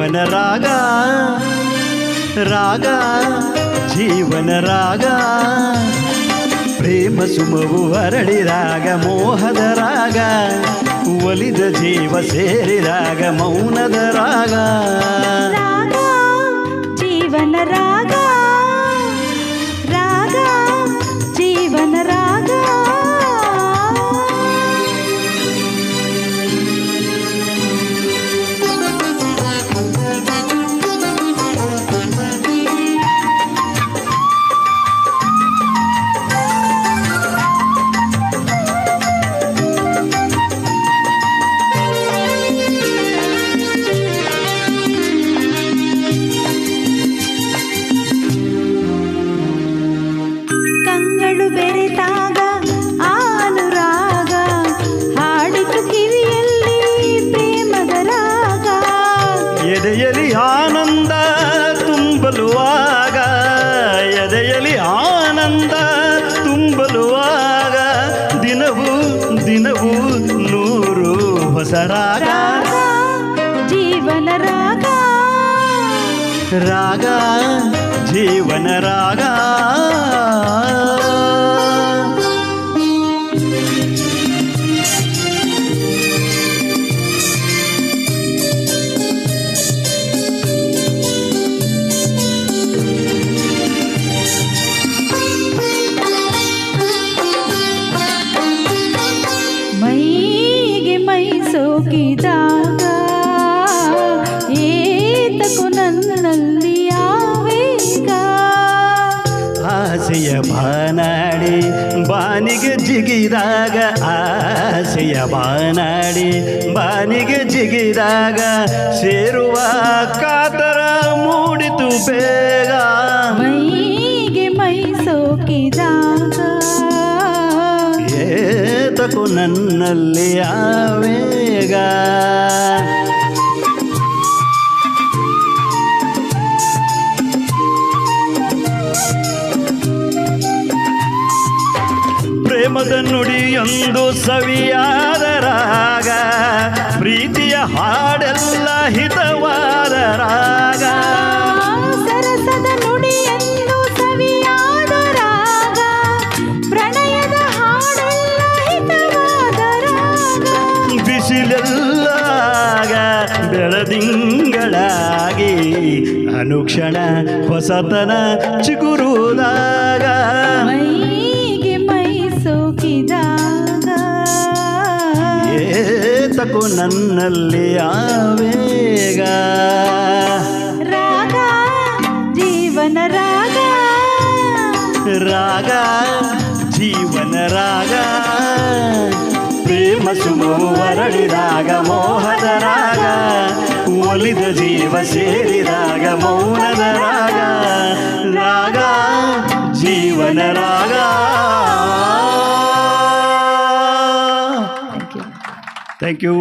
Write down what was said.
ಜೀವನ ರಾಗ ರಾಗ ಜೀವನ ರಾಗ ಪ್ರೇಮ ಸುಮವು ಹರಡಿದಾಗ ಮೋಹದ ರಾಗ ಒಲಿದ ಜೀವ ಸೇರಿದಾಗ ಮೌನದ ರಾಗ ರಾಗ ಜೀವನ ರಾಗ ರಾಗ ಜೀವನ ರಾಗ ಕಂಗಳು ಬೆರೆತಾಗ ಆನುರಾಗ ಹಾಡಿತು ಕಿವಿಯಲ್ಲಿ ಪ್ರೇಮದ ರಾಗ ಎದೆಯಲಿ ಆನಂದ ತುಂಬಲುವಾಗ ಎದೆಯಲಿ ಆನಂದ ತುಂಬಲುವಾಗ ದಿನವೂ ದಿನವೂ ನೂರು ಹೊಸ ರಾಗ ರಾಗ ಜೀವನ ರಾಗ ರಾಗ ಜೀವನ ರಾಗ ಮೈಗೆ ಮೈ ಸೋಕಿದಾಗ ಏತಕು ನನ್ನಲ್ಲಿ ಆವೇಗ ಆಸೆಯ ಬಾನಾಡಿ ಬಾನಿಗೆ ಜಿಗಿದಾಗ ಆಸೆಯ ಬಾನಾಡಿ ಬಾನಿಗೆ ಜಿಗಿದಾಗ ಸೇರುವ ಕಾತರ ಮೂಡಿತು ಬೇಗ ಮೈಗೆ ಮೈ ಸೋಕಿದಾಗ ಏತಕು ನನ್ನಲ್ಲಿ ಆವೇಗ ಪ್ರೇಮದ ನುಡಿಯೊಂದು ಸವಿಯಾದ ರಾಗ ಪ್ರೀತಿಯ ಹಾಡೆಲ್ಲ ಹಿತವಾದ ರಾಗ ಸರಸದ ನುಡಿಯನ್ನು ಸವಿಯಾದ ರಾಗ ಪ್ರಣಯದ ಹಾಡೆಲ್ಲ ಹಿತವಾದ ರಾಗ ಬಿಸಿಲೆಲ್ಲಾಗ ಬೆಳದಿಂಗಳಾಗಿ ಅನುಕ್ಷಣ ಹೊಸತನ ಚಿಗುರುದಾಗ ಮೈಗೆ ಮೈ ಸೋಕಿದಾಗ ಏತಕು ನನ್ನಲ್ಲಿ ಆವೇಗ ರಾಗ ಜೀವನ ರಾಗ ರಾಗ ಜೀವನ ರಾಗ ಪ್ರೇಮ ಸುಮವು ಹರಡಿದಾಗ ಮೋಹದ ರಾಗ ಒಲಿದ ಜೀವ ಸೇರಿದಾಗ ಮೌನದ ರಾಗ ರಾಗ ಜೀವನ ರಾಗ ಥ್ಯಾಂಕ್ ಯು